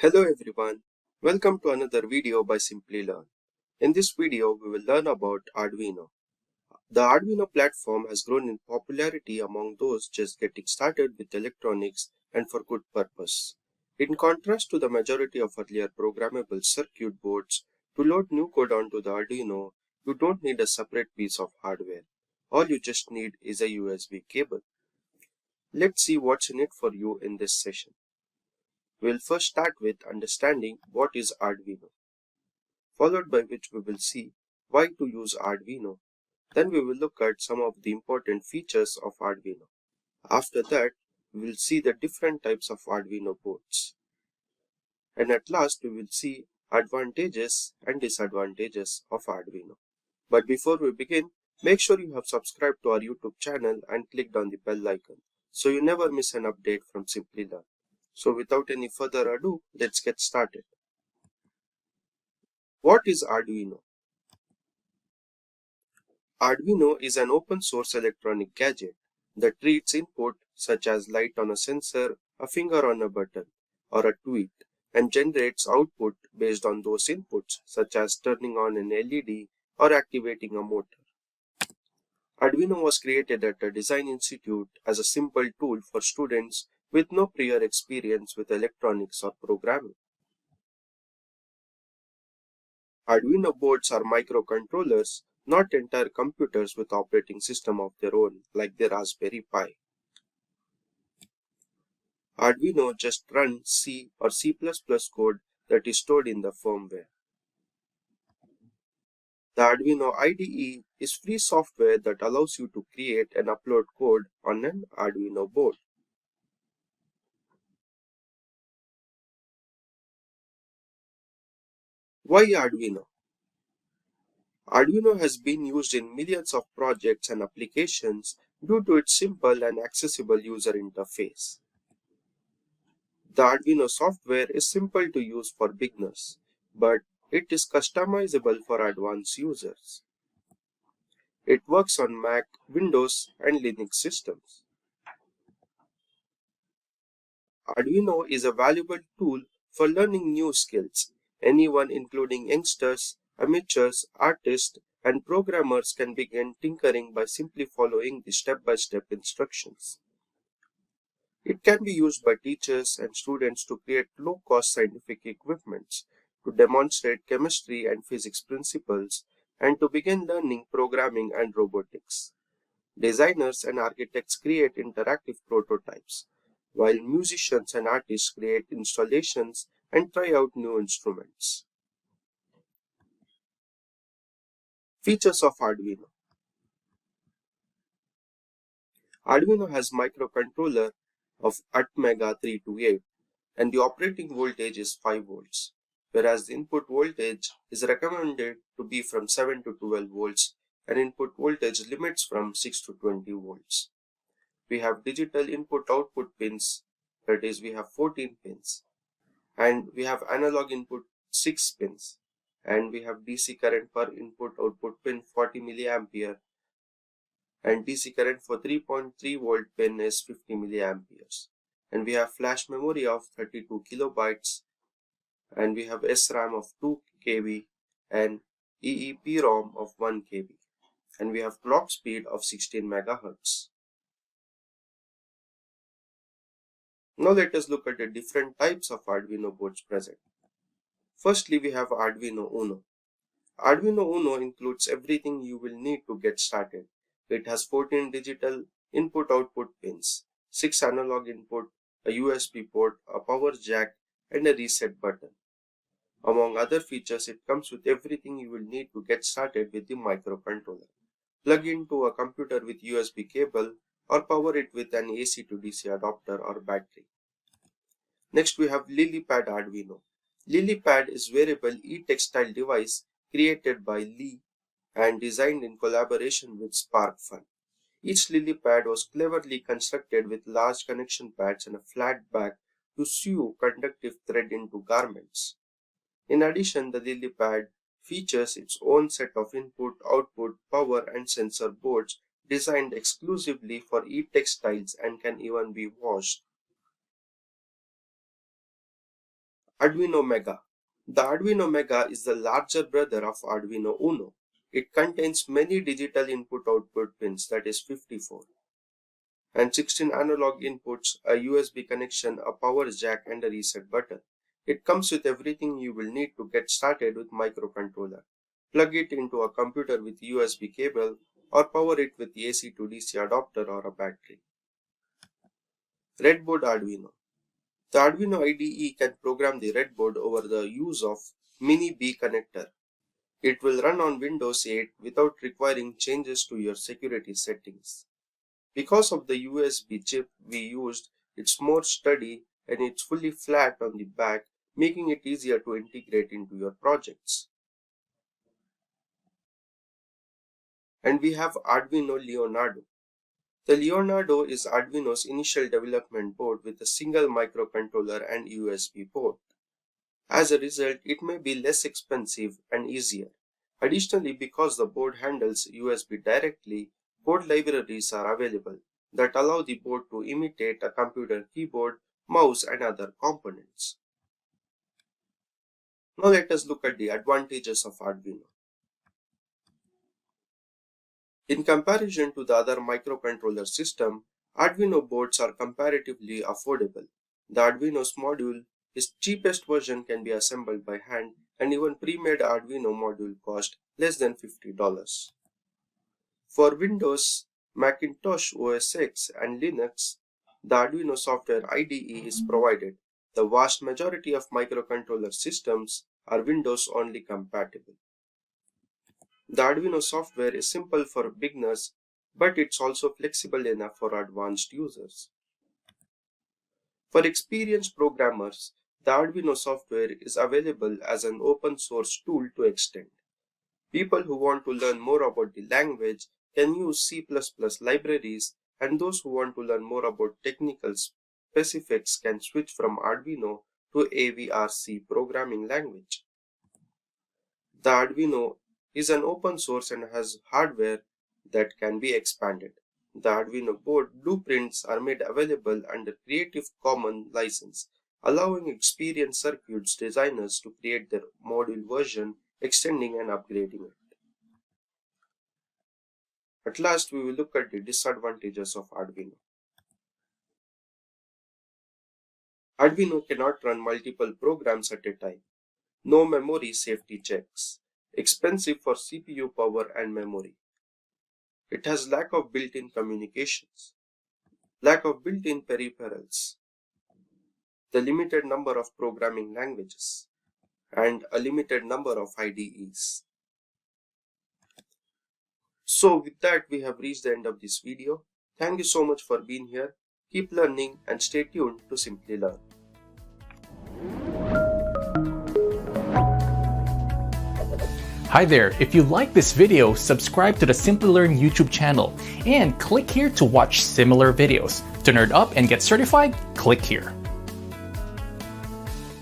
Hello everyone, welcome to another video by Simplilearn. In this video, we will learn about Arduino. The Arduino platform has grown in popularity among those just getting started with electronics and for good purpose. In contrast to the majority of earlier programmable circuit boards, to load new code onto the Arduino, you don't need a separate piece of hardware. All you just need is a USB cable. Let's see what's in it for you in this session. We'll first start with understanding what is Arduino, followed by which we will see why to use Arduino. Then we will look at some of the important features of Arduino. After that, we will see the different types of Arduino boards. And at last, we will see advantages and disadvantages of Arduino. But before we begin, make sure you have subscribed to our YouTube channel and clicked on the bell icon so you never miss an update from Simplilearn. So without any further ado, let's get started. What is Arduino? Arduino is an open source electronic gadget that treats input such as light on a sensor, a finger on a button, or a tweet and generates output based on those inputs such as turning on an LED or activating a motor. Arduino was created at a design institute as a simple tool for students with no prior experience with electronics or programming. Arduino boards are microcontrollers, not entire computers with operating system of their own like the Raspberry Pi. Arduino just runs C or C++ code that is stored in the firmware. The Arduino IDE is free software that allows you to create and upload code on an Arduino board. Why Arduino? Arduino has been used in millions of projects and applications due to its simple and accessible user interface. The Arduino software is simple to use for beginners, but it is customizable for advanced users. It works on Mac, Windows, and Linux systems. Arduino is a valuable tool for learning new skills. Anyone, including youngsters, amateurs, artists, and programmers, can begin tinkering by simply following the step-by-step instructions. It can be used by teachers and students to create low-cost scientific equipments, to demonstrate chemistry and physics principles, and to begin learning programming and robotics. Designers and architects create interactive prototypes, while musicians and artists create installations and try out new instruments. Features of Arduino. Arduino has microcontroller of Atmega 328 and the operating voltage is 5 volts, whereas the input voltage is recommended to be from 7 to 12 volts and input voltage limits from 6 to 20 volts. We have digital input-output pins, that is, we have 14 pins, and we have analog input 6 pins, and we have DC current per input-output pin 40 milliampere, and DC current for 3.3 volt pin is 50 milliamperes. And we have flash memory of 32 kilobytes, and we have SRAM of 2 KB and EEPROM of 1 KB, and we have clock speed of 16 MHz. Now let us look at the different types of Arduino boards present. Firstly, we have Arduino Uno. Arduino Uno includes everything you will need to get started. It has 14 digital input-output pins, 6 analog input, a USB port, a power jack, and a reset button. Among other features, it comes with everything you will need to get started with the microcontroller. Plug into a computer with USB cable or power it with an AC to DC adapter or battery. Next, we have LilyPad Arduino. LilyPad is a wearable e-textile device created by Lee and designed in collaboration with SparkFun. Each LilyPad was cleverly constructed with large connection pads and a flat back to sew conductive thread into garments. In addition, the LilyPad features its own set of input, output, power, and sensor boards designed exclusively for e-textiles and can even be washed. Arduino Mega. The Arduino Mega is the larger brother of Arduino Uno. It contains many digital input-output pins, that is 54, and 16 analog inputs, a USB connection, a power jack, and a reset button. It comes with everything you will need to get started with microcontroller. Plug it into a computer with USB cable or power it with AC to DC adapter or a battery. Breadboard Arduino. The Arduino IDE can program the breadboard over the use of Mini B connector. It will run on Windows 8 without requiring changes to your security settings. Because of the USB chip we used, it's more sturdy and it's fully flat on the back, making it easier to integrate into your projects. And we have Arduino Leonardo. The Leonardo is Arduino's initial development board with a single microcontroller and USB port. As a result, it may be less expensive and easier. Additionally, because the board handles USB directly, code libraries are available that allow the board to imitate a computer keyboard, mouse, and other components. Now let us look at the advantages of Arduino. In comparison to the other microcontroller system, Arduino boards are comparatively affordable. The Arduino's module, its cheapest version, can be assembled by hand, and even pre-made Arduino module cost less than $50. For Windows, Macintosh OS X, and Linux, the Arduino software IDE is provided. The vast majority of microcontroller systems are Windows only compatible. The Arduino software is simple for beginners, but it's also flexible enough for advanced users. For experienced programmers, the Arduino software is available as an open source tool to extend. People who want to learn more about the language can use C++ libraries, and those who want to learn more about technical specifics can switch from Arduino to AVRC programming language. The Arduino is an open source and has hardware that can be expanded. The Arduino board blueprints are made available under Creative Commons license, allowing experienced circuits designers to create their module version, extending and upgrading it. At last, we will look at the disadvantages of Arduino. Arduino cannot run multiple programs at a time. No memory safety checks. Expensive for CPU power and memory. It has lack of built-in communications. Lack of built-in peripherals. The limited number of programming languages. And a limited number of IDEs. So with that, we have reached the end of this video. Thank you so much for being here. Keep learning and stay tuned to Simplilearn. Hi there, if you like this video, subscribe to the Simplilearn YouTube channel and click here to watch similar videos. To nerd up and get certified, click here.